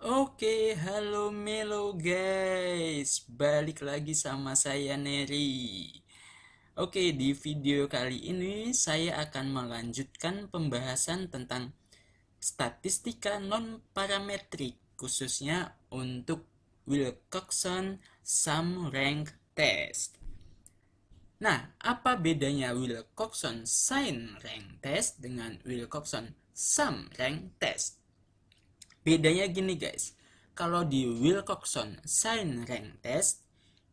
Halo Melo guys, balik lagi sama saya Neri. Di video kali ini saya akan melanjutkan pembahasan tentang statistika non-parametrik, khususnya untuk Wilcoxon Sum Rank Test. Nah, apa bedanya Wilcoxon Sign Rank Test dengan Wilcoxon Sum Rank Test? Bedanya gini guys, kalau di Wilcoxon Sign Rank Test,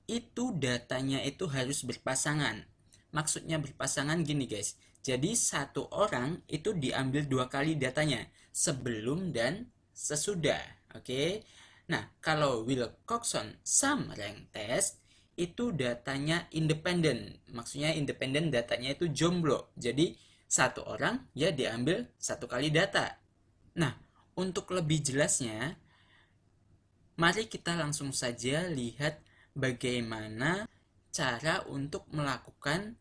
itu datanya itu harus berpasangan. Maksudnya berpasangan gini guys, jadi satu orang itu diambil dua kali datanya, sebelum dan sesudah. Oke. Nah, kalau Wilcoxon Sum Rank Test, itu datanya independen. Maksudnya independen, datanya itu jomblo. Jadi satu orang ya diambil satu kali data. Nah, untuk lebih jelasnya, mari kita langsung saja lihat bagaimana cara untuk melakukan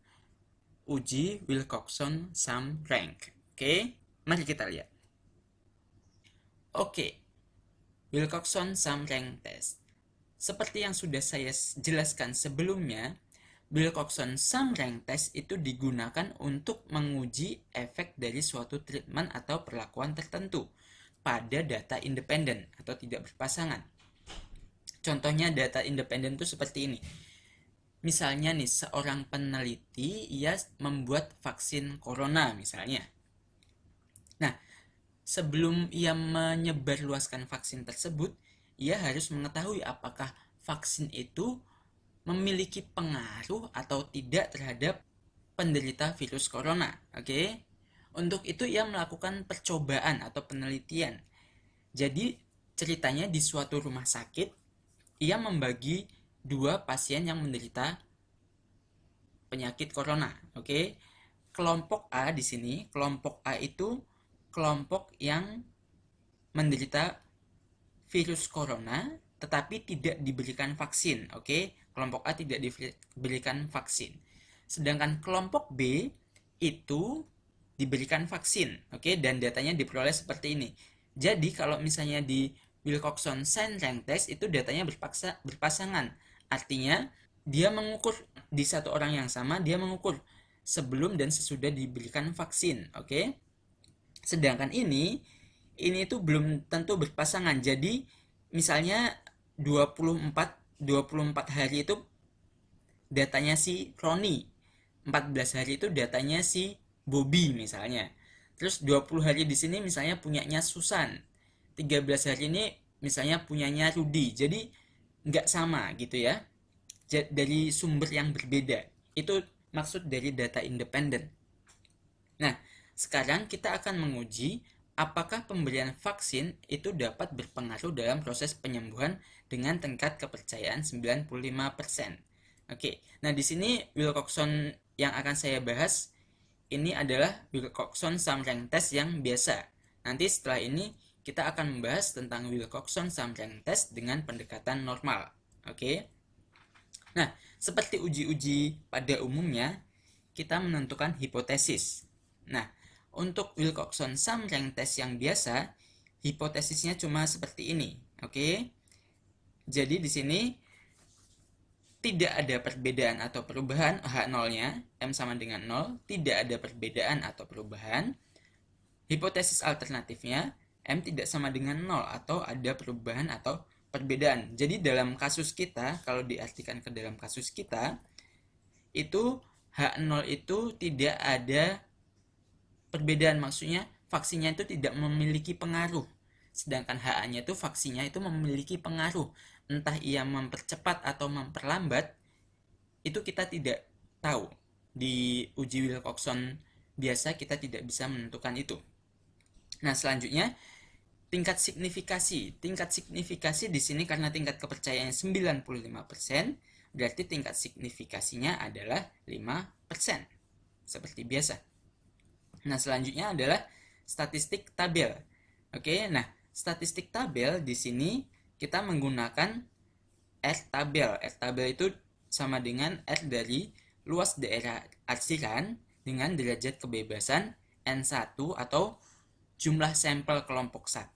uji Wilcoxon Sum Rank. Oke, mari kita lihat. Oke, Wilcoxon Sum Rank Test. Seperti yang sudah saya jelaskan sebelumnya, Wilcoxon Sum Rank Test itu digunakan untuk menguji efek dari suatu treatment atau perlakuan tertentu pada data independen atau tidak berpasangan. Contohnya data independen itu seperti ini. Misalnya nih, seorang peneliti ia membuat vaksin corona misalnya. Nah, sebelum ia menyebarluaskan vaksin tersebut, ia harus mengetahui apakah vaksin itu memiliki pengaruh atau tidak terhadap penderita virus corona. Oke. Untuk itu ia melakukan percobaan atau penelitian. Jadi ceritanya di suatu rumah sakit, ia membagi dua pasien yang menderita penyakit corona. Oke. Kelompok A di sini, kelompok A itu kelompok yang menderita virus corona tetapi tidak diberikan vaksin. Oke. Kelompok A tidak diberikan vaksin. Sedangkan kelompok B itu diberikan vaksin. Oke, dan datanya diperoleh seperti ini. Jadi kalau misalnya di Wilcoxon Sign Rank Test itu datanya berpasangan. Artinya dia mengukur di satu orang yang sama, dia mengukur sebelum dan sesudah diberikan vaksin. Oke. Sedangkan ini tuh belum tentu berpasangan. Jadi misalnya 24 hari itu datanya si Roni, 14 hari itu datanya si Bobby misalnya. Terus 20 hari di sini misalnya punyanya Susan. 13 hari ini misalnya punyanya Rudy. Jadi nggak sama gitu ya. Dari sumber yang berbeda. Itu maksud dari data independen. Nah, sekarang kita akan menguji apakah pemberian vaksin itu dapat berpengaruh dalam proses penyembuhan dengan tingkat kepercayaan 95%. Oke, nah di sini Wilcoxon yang akan saya bahas ini adalah Wilcoxon Sum Rank Test yang biasa. Nanti setelah ini kita akan membahas tentang Wilcoxon Sum Rank Test dengan pendekatan normal. Oke. Nah, seperti uji-uji pada umumnya, kita menentukan hipotesis. Nah, untuk Wilcoxon Sum Rank Test yang biasa, hipotesisnya cuma seperti ini. Oke. Jadi di sini tidak ada perbedaan atau perubahan H0-nya, M sama dengan 0, tidak ada perbedaan atau perubahan. Hipotesis alternatifnya, M tidak sama dengan 0 atau ada perubahan atau perbedaan. Jadi dalam kasus kita, kalau diartikan ke dalam kasus kita, itu H0 itu tidak ada perbedaan, maksudnya vaksinnya itu tidak memiliki pengaruh. Sedangkan HA-nya itu vaksinnya itu memiliki pengaruh. Entah ia mempercepat atau memperlambat, itu kita tidak tahu. Di uji Wilcoxon biasa kita tidak bisa menentukan itu. Nah, selanjutnya tingkat signifikasi. Tingkat signifikasi di sini karena tingkat kepercayaannya 95%, berarti tingkat signifikasinya adalah 5%. Seperti biasa. Nah, selanjutnya adalah statistik tabel. Oke, nah, statistik tabel di sini kita menggunakan R tabel. R tabel itu sama dengan R dari luas daerah arsiran dengan derajat kebebasan N1 atau jumlah sampel kelompok 1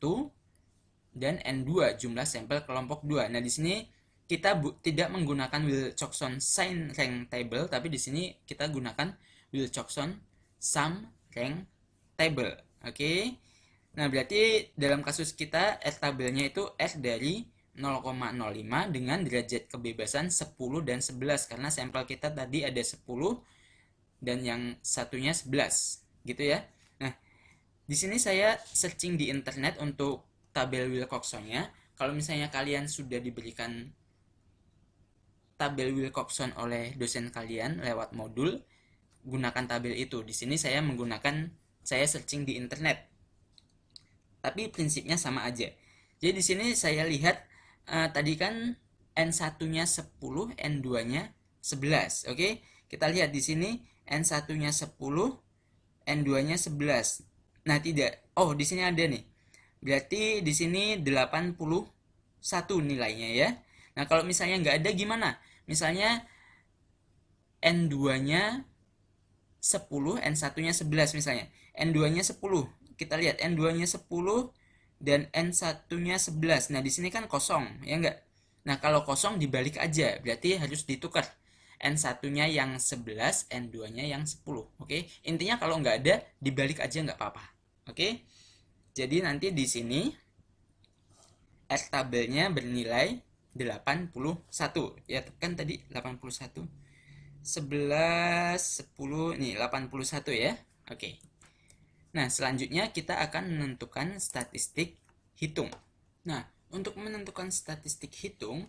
dan N2 jumlah sampel kelompok 2. Nah, di sini kita tidak menggunakan Wilcoxon sign rank table, tapi di sini kita gunakan Wilcoxon sum rank table. Oke. Nah, berarti dalam kasus kita R tabelnya itu R dari 0,05 dengan derajat kebebasan 10 dan 11 karena sampel kita tadi ada 10 dan yang satunya 11 gitu ya. Nah, di sini saya searching di internet untuk tabel Wilcoxon-nya. Kalau misalnya kalian sudah diberikan tabel Wilcoxon oleh dosen kalian lewat modul, gunakan tabel itu. Di sini saya searching di internet. Tapi prinsipnya sama aja. Jadi di sini saya lihat tadi kan N1-nya 10, N2-nya 11. Oke, kita lihat di sini N1-nya 10, N2-nya 11. Nah, tidak. Oh, di sini ada nih. Berarti di sini 81 nilainya ya. Nah, kalau misalnya nggak ada gimana? Misalnya N2-nya 10, N1-nya 11 misalnya. N2-nya 10. Kita lihat N2-nya 10 dan N1-nya 11. Nah, di sini kan kosong, ya enggak? Nah, kalau kosong dibalik aja, berarti harus ditukar. N1-nya yang 11, N2-nya yang 10. Oke? Intinya kalau nggak ada, dibalik aja nggak apa-apa. Oke? Jadi nanti di sini R tabelnya bernilai 81. Ya, kan tadi 81. 11, 10, nih 81 ya. Oke. Nah, selanjutnya kita akan menentukan statistik hitung. Nah, untuk menentukan statistik hitung,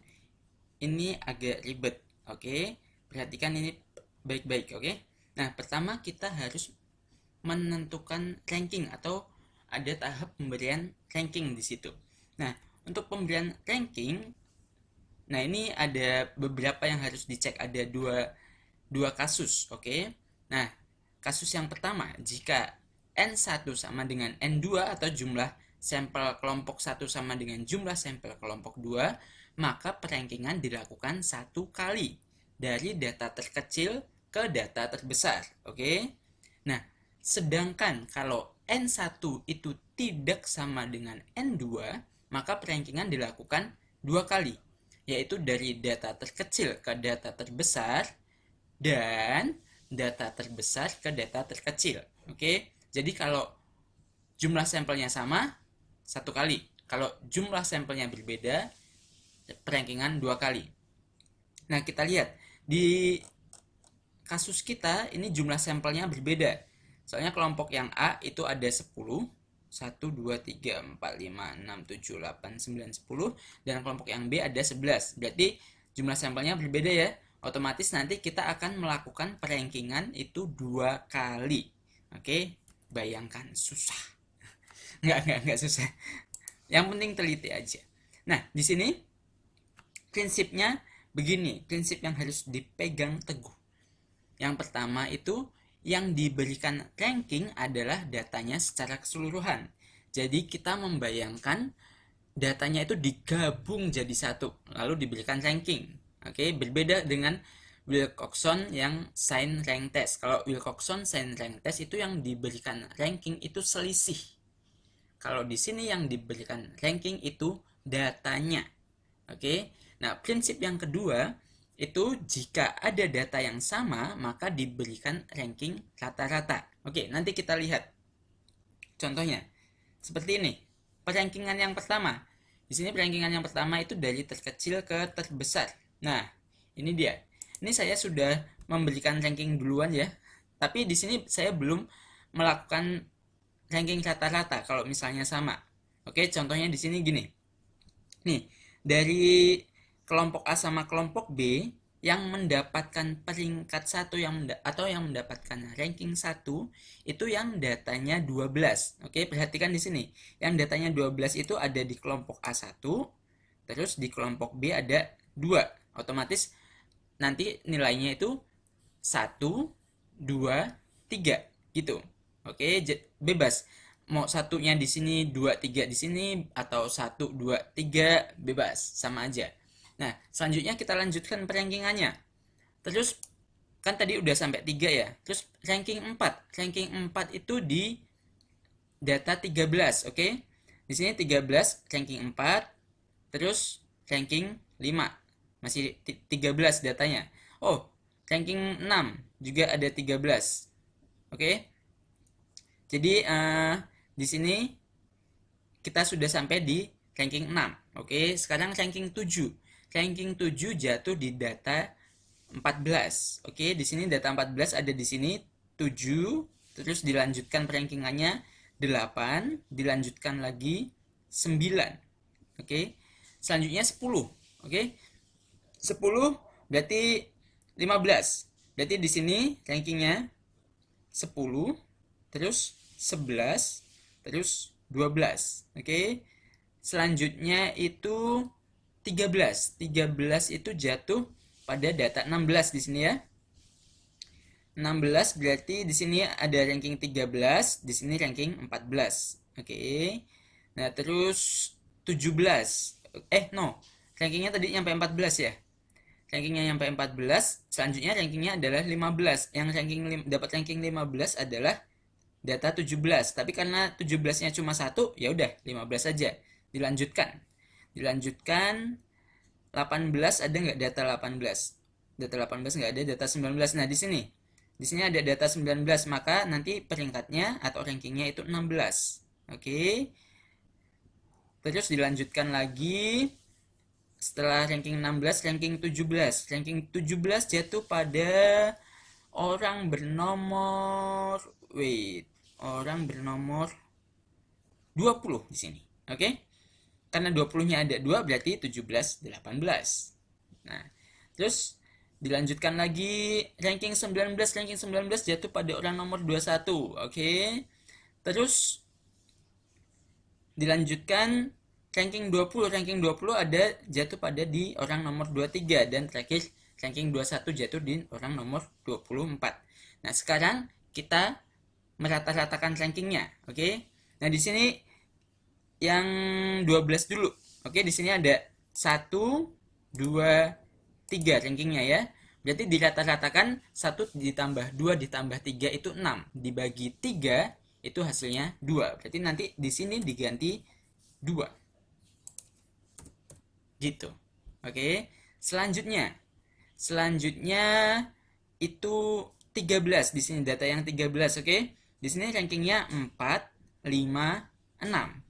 ini agak ribet, oke? Perhatikan ini baik-baik, oke? Nah, pertama kita harus menentukan ranking atau ada tahap pemberian ranking di situ. Nah, untuk pemberian ranking, nah ini ada beberapa yang harus dicek, ada dua kasus, oke? Nah, kasus yang pertama, jika N1 sama dengan N2 atau jumlah sampel kelompok 1 sama dengan jumlah sampel kelompok 2, maka perankingan dilakukan satu kali dari data terkecil ke data terbesar. Oke? Nah, sedangkan kalau N1 itu tidak sama dengan N2, maka perankingan dilakukan dua kali, yaitu dari data terkecil ke data terbesar dan data terbesar ke data terkecil. Oke? Jadi kalau jumlah sampelnya sama, satu kali. Kalau jumlah sampelnya berbeda, perankingan dua kali. Nah, kita lihat. Di kasus kita, ini jumlah sampelnya berbeda. Soalnya kelompok yang A itu ada 10. 1, 2, 3, 4, 5, 6, 7, 8, 9, 10. Dan kelompok yang B ada 11. Berarti jumlah sampelnya berbeda ya. Otomatis nanti kita akan melakukan perankingan itu dua kali. Oke? Bayangkan, susah. Nggak susah. Yang penting teliti aja. Nah, di sini prinsipnya begini, prinsip yang harus dipegang teguh. Yang pertama itu, yang diberikan ranking adalah datanya secara keseluruhan. Jadi kita membayangkan datanya itu digabung jadi satu, lalu diberikan ranking. Oke, berbeda dengan Wilcoxon yang sign rank test. Kalau Wilcoxon sign rank test itu yang diberikan ranking itu selisih. Kalau di sini yang diberikan ranking itu datanya. Oke. Nah, prinsip yang kedua itu jika ada data yang sama maka diberikan ranking rata-rata. Oke, nanti kita lihat contohnya. Seperti ini. Perankingan yang pertama. Di sini perankingan yang pertama itu dari terkecil ke terbesar. Nah, ini dia. Ini saya sudah memberikan ranking duluan ya. Tapi di sini saya belum melakukan ranking rata-rata kalau misalnya sama. Oke, contohnya di sini gini. Nih, dari kelompok A sama kelompok B yang mendapatkan peringkat 1 atau yang mendapatkan ranking 1 itu yang datanya 12. Oke, perhatikan di sini. Yang datanya 12 itu ada di kelompok A1, terus di kelompok B ada 2. Otomatis nanti nilainya itu 1, 2, 3 gitu. Oke, bebas. Mau satunya di sini, 2, 3 di sini, atau 1, 2, 3 bebas, sama aja. Nah, selanjutnya kita lanjutkan perankingannya. Terus kan tadi udah sampai 3 ya. Terus ranking 4. Ranking 4 itu di data 13, oke? Di sini 13 ranking 4, terus ranking 5. Masih 13 datanya. Oh, ranking 6 juga ada 13. Oke. Jadi di sini kita sudah sampai di ranking 6. Oke, sekarang ranking 7. Ranking 7 jatuh di data 14. Oke, di sini data 14 ada di sini 7, terus dilanjutkan perankingannya 8, dilanjutkan lagi 9. Oke. Selanjutnya 10. Oke. 10 berarti 15. Berarti di sini rankingnya 10, terus 11, terus 12. Oke. Selanjutnya itu 13. 13 itu jatuh pada data 16 di sini ya. 16 berarti di sini ada ranking 13, di sini ranking 14. Oke. Nah, terus 17. Rankingnya tadi sampai 14 ya. Rankingnya sampai 14, selanjutnya rankingnya adalah 15. Yang dapat ranking 15 adalah data 17. Tapi karena 17-nya cuma 1, ya udah 15 saja. Dilanjutkan. 18 ada nggak data 18? Data 18 nggak ada, data 19. Nah, di sini ada data 19, maka nanti peringkatnya atau rankingnya itu 16. Oke. Terus dilanjutkan lagi. Setelah ranking 16, ranking 17. Ranking 17 jatuh pada orang bernomor 20 di sini. Oke? Karena 20-nya ada 2 berarti 17 18. Nah, terus dilanjutkan lagi ranking 19 jatuh pada orang nomor 21. Oke. Terus dilanjutkan ranking 20 ada jatuh pada di orang nomor 23, dan terakhir ranking 21 jatuh di orang nomor 24. Nah, sekarang kita merata-ratakan rankingnya. Oke. Nah, di sini yang 12 dulu. Oke, di sini ada 1 2 3 rankingnya ya. Berarti dirata-ratakan 1 ditambah 2 ditambah 3 itu 6. Dibagi 3 itu hasilnya 2. Berarti nanti di sini diganti 2. Gitu. Oke. Selanjutnya itu 13. Di sini data yang 13, oke. Di sini rankingnya 4 5 6.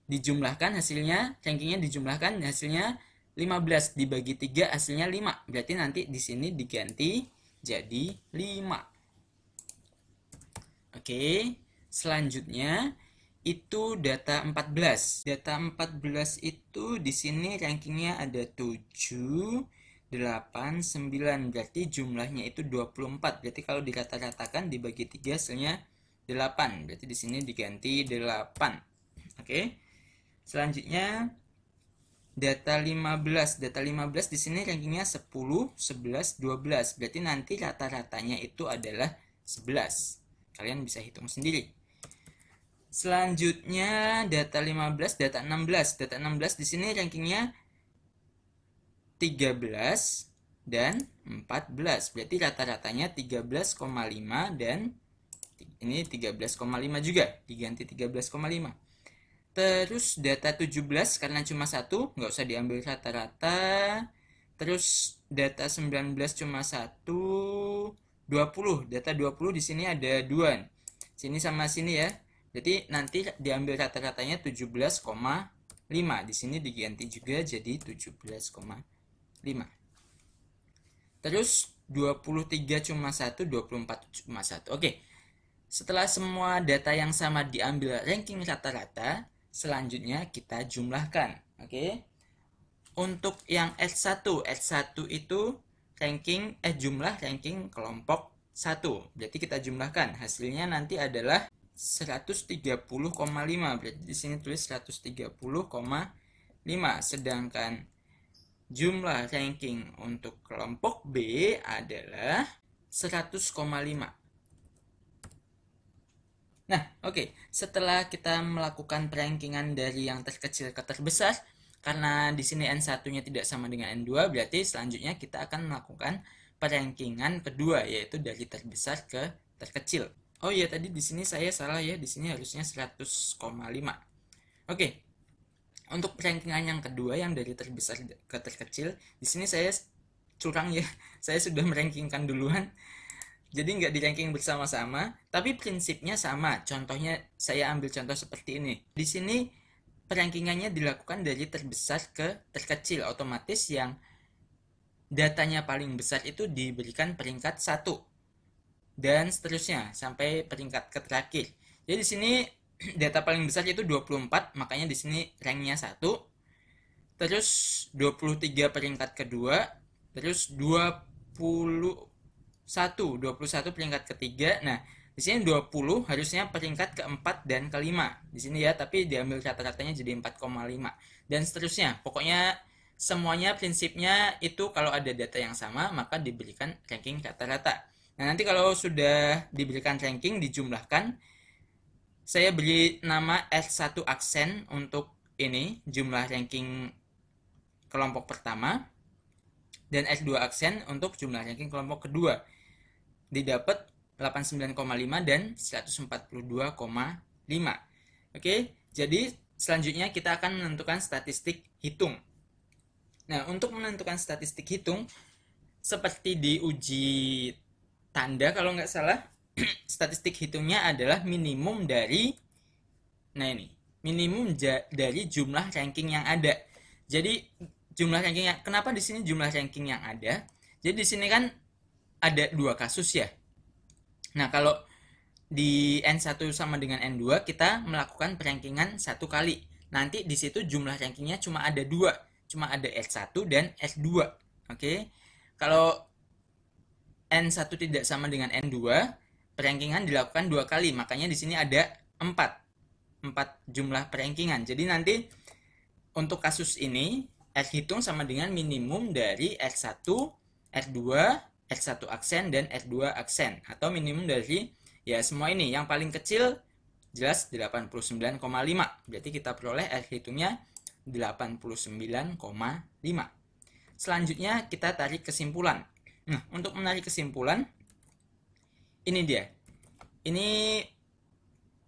Dijumlahkan hasilnya, rankingnya dijumlahkan hasilnya 15 dibagi 3 hasilnya 5. Berarti nanti di sini diganti jadi 5. Oke. Selanjutnya itu data 14. Data 14 itu di sini rankingnya ada 7 8 9. Berarti jumlahnya itu 24. Berarti kalau dirata-ratakan dibagi 3 hasilnya 8. Berarti di sini diganti 8. Oke. Selanjutnya data 15. Data 15 di sini rankingnya 10, 11, 12. Berarti nanti rata-ratanya itu adalah 11. Kalian bisa hitung sendiri. Selanjutnya data 15, data 16. Data 16 di sini rankingnya 13 dan 14. Berarti rata-ratanya 13,5 dan ini 13,5 juga. Diganti 13,5. Terus data 17 karena cuma 1, nggak usah diambil rata-rata. Terus data 19 cuma 1, 20. Data 20 di sini ada 2. Sini sama sini ya. Jadi nanti diambil rata-ratanya 17,5. Di sini diganti juga jadi 17,5. Terus 23 cuma 1, 24 cuma 1. Oke. Setelah semua data yang sama diambil ranking rata-rata, selanjutnya kita jumlahkan. Oke. Untuk yang S1 itu jumlah ranking kelompok 1. Berarti kita jumlahkan. Hasilnya nanti adalah 130,5. Berarti di sini tulis 130,5. Sedangkan jumlah ranking untuk kelompok B adalah 100,5. Nah, oke. Setelah kita melakukan perankingan dari yang terkecil ke terbesar, karena di sini N1-nya tidak sama dengan N2, berarti selanjutnya kita akan melakukan perankingan kedua, yaitu dari terbesar ke terkecil. Oh iya, tadi di sini saya salah ya. Di sini harusnya 100,5. Oke, untuk rankingan yang kedua yang dari terbesar ke terkecil, di sini saya curang ya, saya sudah merankingkan duluan. Jadi nggak di ranking bersama-sama, tapi prinsipnya sama. Contohnya saya ambil contoh seperti ini. Di sini perankingannya dilakukan dari terbesar ke terkecil, otomatis yang datanya paling besar itu diberikan peringkat 1 dan seterusnya sampai peringkat ke terakhir. Jadi di sini data paling besar itu 24, makanya di sini ranknya 1. Terus 23 peringkat kedua, terus 21 peringkat ketiga. Nah, di sini 20 harusnya peringkat keempat dan kelima. Di sini ya, tapi diambil rata-ratanya jadi 4,5 dan seterusnya. Pokoknya semuanya prinsipnya itu kalau ada data yang sama maka diberikan ranking rata-rata. Nah, nanti kalau sudah diberikan ranking dijumlahkan, saya beri nama S1 aksen untuk ini jumlah ranking kelompok pertama dan S2 aksen untuk jumlah ranking kelompok kedua. Didapat 89,5 dan 142,5. Oke, jadi selanjutnya kita akan menentukan statistik hitung. Nah, untuk menentukan statistik hitung, seperti di uji tanda kalau nggak salah, statistik hitungnya adalah minimum dari, nah ini, minimum dari jumlah ranking yang ada. Jadi jumlah ranking yang, kenapa di sini jumlah ranking yang ada? Jadi di sini kan ada 2 kasus ya. Nah, kalau di N1 sama dengan N2 kita melakukan perankingan 1 kali. Nanti di situ jumlah rankingnya cuma ada 2, cuma ada S1 dan S2. Oke. Kalau N1 tidak sama dengan N2, perankingan dilakukan 2 kali, makanya di sini ada 4 jumlah perankingan. Jadi nanti untuk kasus ini S hitung sama dengan minimum dari S1, S2, S1 aksen dan S2 aksen, atau minimum dari ya semua ini. Yang paling kecil jelas 89,5, berarti kita peroleh S hitungnya 89,5. Selanjutnya kita tarik kesimpulan. Nah, untuk menarik kesimpulan, ini dia. Ini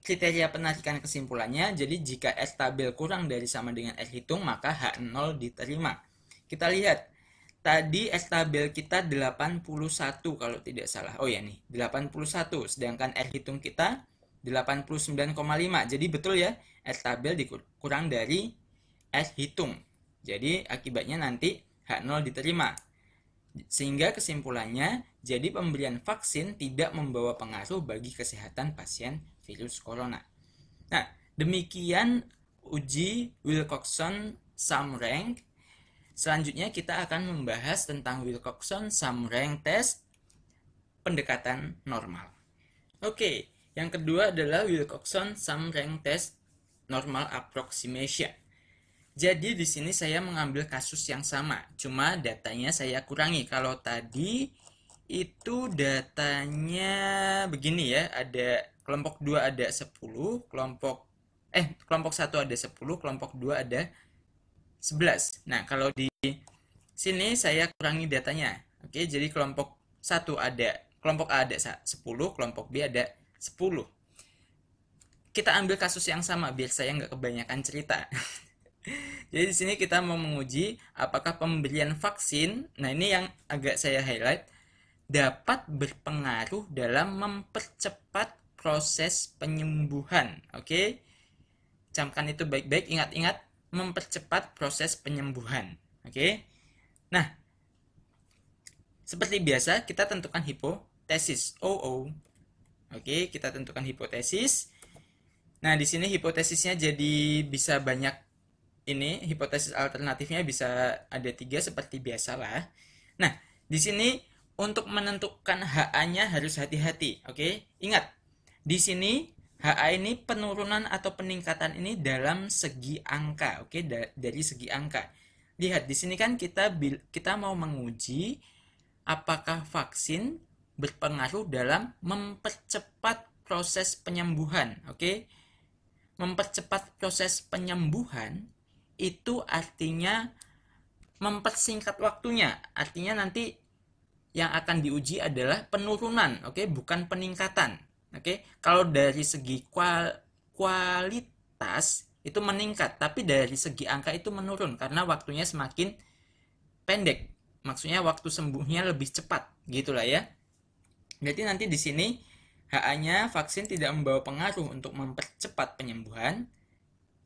kriteria penarikan kesimpulannya. Jadi jika S tabel kurang dari sama dengan S hitung, maka H0 diterima. Kita lihat. Tadi S tabel kita 81 kalau tidak salah. Oh ya nih, 81. Sedangkan S hitung kita 89,5. Jadi betul ya, S tabel dikurang dari S hitung. Jadi akibatnya nanti H0 diterima. Sehingga kesimpulannya, jadi pemberian vaksin tidak membawa pengaruh bagi kesehatan pasien virus corona. Nah, demikian uji Wilcoxon Sum Rank. Selanjutnya kita akan membahas tentang Wilcoxon Sum Rank Test pendekatan normal. Oke, yang kedua adalah Wilcoxon Sum Rank Test Normal Approximation. Jadi di sini saya mengambil kasus yang sama, cuma datanya saya kurangi. Kalau tadi itu datanya begini ya, ada kelompok 2 ada 10, kelompok 1 ada 10, kelompok 2 ada 11. Nah, kalau di sini saya kurangi datanya. Oke, jadi kelompok A ada 10, kelompok B ada 10. Kita ambil kasus yang sama biar saya nggak kebanyakan cerita. Jadi di sini kita mau menguji apakah pemberian vaksin, nah ini yang agak saya highlight, dapat berpengaruh dalam mempercepat proses penyembuhan. Oke, camkan itu baik-baik, ingat-ingat, mempercepat proses penyembuhan. Oke. Nah, seperti biasa kita tentukan hipotesis OO. Oke, kita tentukan hipotesis. Nah, di sini hipotesisnya jadi bisa banyak, ini hipotesis alternatifnya bisa ada 3 seperti biasalah. Nah, di sini untuk menentukan HA-nya harus hati-hati. Oke, ingat di sini HA ini penurunan atau peningkatan ini dalam segi angka, oke, dari segi angka. Lihat di sini kan kita mau menguji apakah vaksin berpengaruh dalam mempercepat proses penyembuhan, oke? Mempercepat proses penyembuhan itu artinya mempersingkat waktunya. Artinya nanti yang akan diuji adalah penurunan, oke, bukan peningkatan. Oke, kalau dari segi kualitas itu meningkat, tapi dari segi angka itu menurun karena waktunya semakin pendek. Maksudnya waktu sembuhnya lebih cepat, gitulah ya. Berarti nanti di sini HA-nya vaksin tidak membawa pengaruh untuk mempercepat penyembuhan.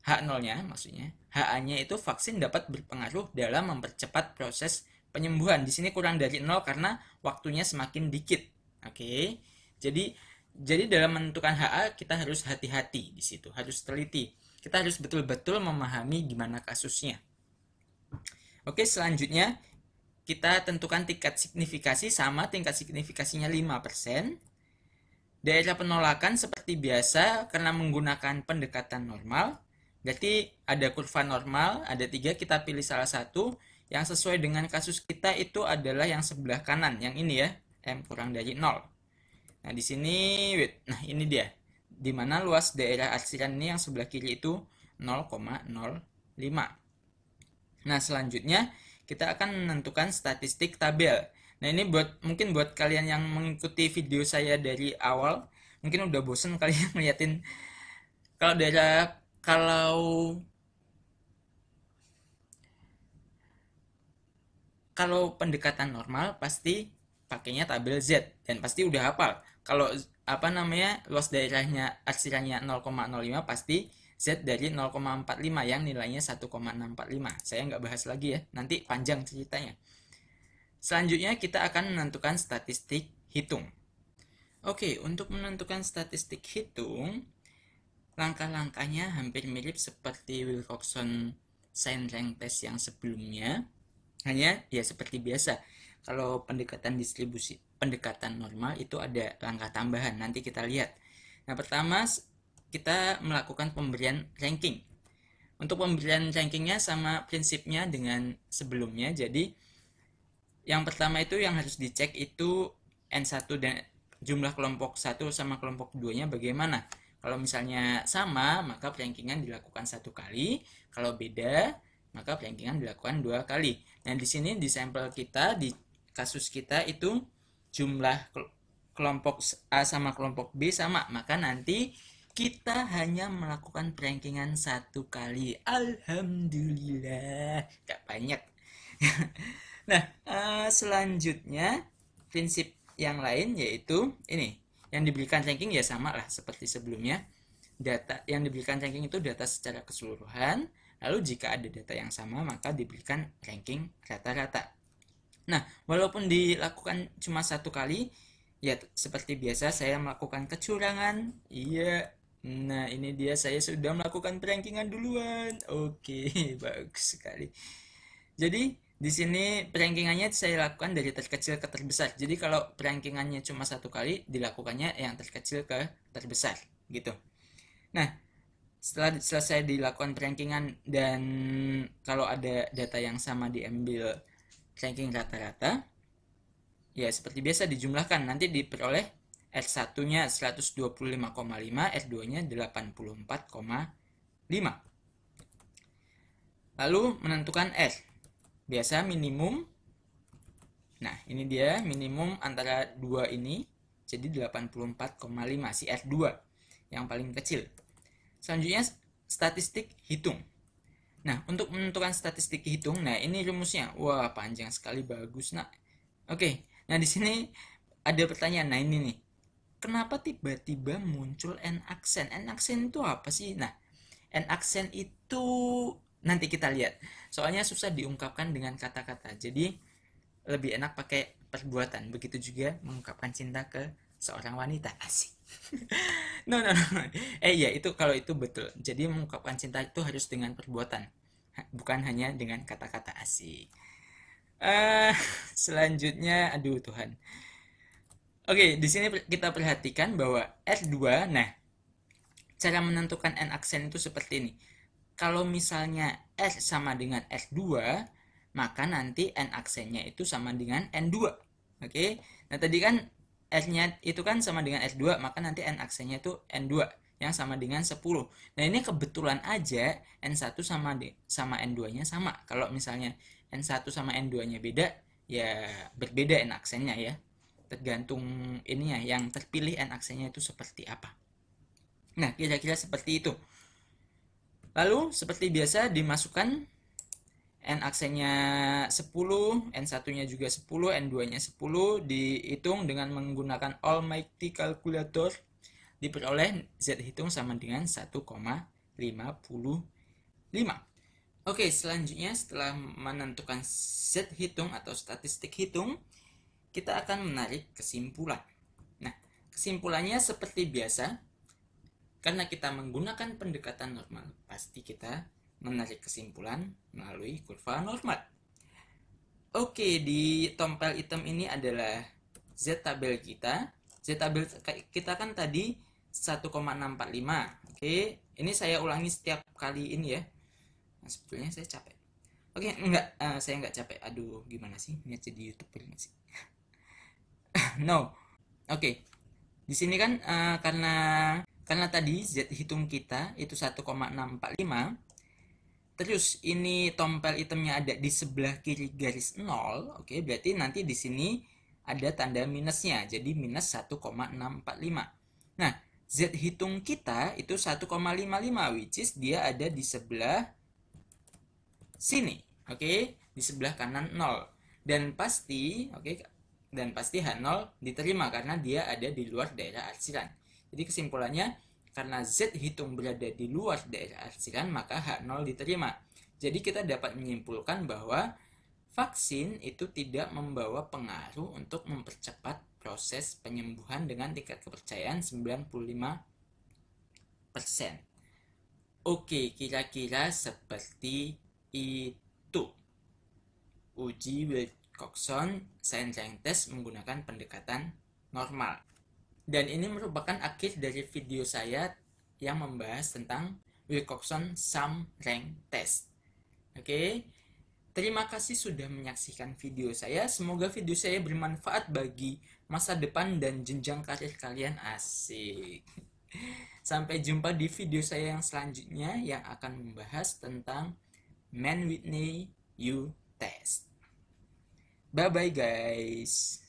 H0-nya maksudnya, HA-nya itu vaksin dapat berpengaruh dalam mempercepat proses penyembuhan. Di sini kurang dari 0 karena waktunya semakin dikit. Oke. Jadi dalam menentukan HA kita harus hati-hati di situ, harus teliti. Kita harus betul-betul memahami gimana kasusnya. Oke, selanjutnya kita tentukan tingkat signifikasi sama tingkat signifikasinya 5%. Daerah penolakan seperti biasa karena menggunakan pendekatan normal. Berarti ada kurva normal, ada 3, kita pilih salah satu. Yang sesuai dengan kasus kita itu adalah yang sebelah kanan, yang ini ya, M kurang dari 0. Nah, di sini, nah ini dia. Dimana luas daerah arsiran ini yang sebelah kiri itu 0,05. Nah, selanjutnya kita akan menentukan statistik tabel. Nah, ini mungkin buat kalian yang mengikuti video saya dari awal, mungkin udah bosen kalian ngeliatin kalau pendekatan normal pasti pakainya tabel Z dan pasti udah hafal. Kalau luas daerahnya arsirannya 0,05 pasti Z dari 0,45 yang nilainya 1,645. Saya nggak bahas lagi ya, nanti panjang ceritanya. Selanjutnya kita akan menentukan statistik hitung. Oke, untuk menentukan statistik hitung, langkah-langkahnya hampir mirip seperti Wilcoxon Sign Rank Test yang sebelumnya. Hanya ya seperti biasa, kalau pendekatan normal itu ada langkah tambahan, nanti kita lihat. Nah, pertama kita melakukan pemberian ranking. Untuk pemberian rankingnya sama prinsipnya dengan sebelumnya. Jadi yang pertama itu yang harus dicek itu N1 dan jumlah kelompok 1 sama kelompok 2-nya bagaimana. Kalau misalnya sama, maka rankingan dilakukan 1 kali. Kalau beda, maka rankingan dilakukan 2 kali. Nah, di sini di sampel kita, di kasus kita itu jumlah kelompok A sama kelompok B sama, maka nanti kita hanya melakukan rankingan 1 kali. Alhamdulillah, gak banyak. Nah, selanjutnya prinsip yang lain yaitu ini, yang diberikan ranking ya sama lah seperti sebelumnya. Data yang diberikan ranking itu data secara keseluruhan. Lalu jika ada data yang sama maka diberikan ranking rata-rata. Nah, walaupun dilakukan cuma 1 kali, ya seperti biasa saya melakukan kecurangan. Iya. Nah, ini dia, saya sudah melakukan rankingan duluan. Oke, bagus sekali. Jadi di sini rankingannya saya lakukan dari terkecil ke terbesar. Jadi kalau rankingannya cuma 1 kali, dilakukannya yang terkecil ke terbesar, gitu. Nah, setelah selesai dilakukan rankingan dan kalau ada data yang sama diambil ranking rata-rata, ya seperti biasa dijumlahkan. Nanti diperoleh R1-nya 125,5, R2-nya 84,5. Lalu menentukan R. Biasa minimum. Nah, ini dia minimum antara 2 ini. Jadi 84,5 si R2 yang paling kecil. Selanjutnya statistik hitung. Nah, untuk menentukan statistik hitung, nah ini rumusnya. Wah, panjang sekali, bagus, nak. Oke. Nah, di sini ada pertanyaan. Nah, ini nih. Kenapa tiba-tiba muncul N-aksen? N-aksen itu apa sih? Nah, N-aksen itu nanti kita lihat. Soalnya susah diungkapkan dengan kata-kata. Jadi lebih enak pakai perbuatan. Begitu juga mengungkapkan cinta ke seorang wanita. Asik. No. Ya itu kalau itu betul. Jadi mengungkapkan cinta itu harus dengan perbuatan. Bukan hanya dengan kata-kata. Asik. Selanjutnya, aduh Tuhan. Oke, di sini kita perhatikan bahwa R2, nah, cara menentukan N-aksen itu seperti ini. Kalau misalnya R sama dengan R2, maka nanti N-aksennya itu sama dengan N2. Oke, nah tadi kan R-nya itu kan sama dengan R2, maka nanti N-aksennya itu N2, yang sama dengan 10. Nah, ini kebetulan aja N1 sama N2-nya sama. Kalau misalnya N1 sama N2-nya beda, ya berbeda N-aksennya ya. Tergantung ininya, yang terpilih N-aksennya itu seperti apa. Nah, kira-kira seperti itu. Lalu seperti biasa dimasukkan N aksennya 10, N1-nya juga 10, N2-nya 10, dihitung dengan menggunakan Almighty Calculator, diperoleh Z hitung sama dengan 1,55. Oke, selanjutnya setelah menentukan Z hitung atau statistik hitung, kita akan menarik kesimpulan. Nah, kesimpulannya seperti biasa, karena kita menggunakan pendekatan normal, pasti kita menarik kesimpulan melalui kurva normal. Oke, di tompel hitam ini adalah Z tabel kita. Z tabel kita kan tadi 1,645. Oke, ini saya ulangi setiap kali ini ya. Nah, sebetulnya saya capek. Oke, enggak, saya enggak capek. Aduh, gimana sih? Ini jadi YouTuber nggak sih? No. Oke. Di sini kan karena tadi Z hitung kita itu 1,645. Terus ini tompel hitamnya ada di sebelah kiri garis 0. Oke, berarti nanti di sini ada tanda minusnya. Jadi minus 1,645. Nah, Z hitung kita itu 1,55, which is dia ada di sebelah sini. Oke, di sebelah kanan 0. Dan pasti, dan pasti H0 diterima karena dia ada di luar daerah arsiran. Jadi kesimpulannya, karena Z hitung berada di luar daerah arsiran, maka H0 diterima. Jadi kita dapat menyimpulkan bahwa vaksin itu tidak membawa pengaruh untuk mempercepat proses penyembuhan dengan tingkat kepercayaan 95%. Oke, kira-kira seperti itu. Uji Wilcoxon Science Rank Test menggunakan pendekatan normal. Dan ini merupakan akhir dari video saya yang membahas tentang Wilcoxon Sum Rank Test. Oke, terima kasih sudah menyaksikan video saya. Semoga video saya bermanfaat bagi masa depan dan jenjang karir kalian. Asik. Sampai jumpa di video saya yang selanjutnya yang akan membahas tentang Mann-Whitney U Test. Bye-bye guys.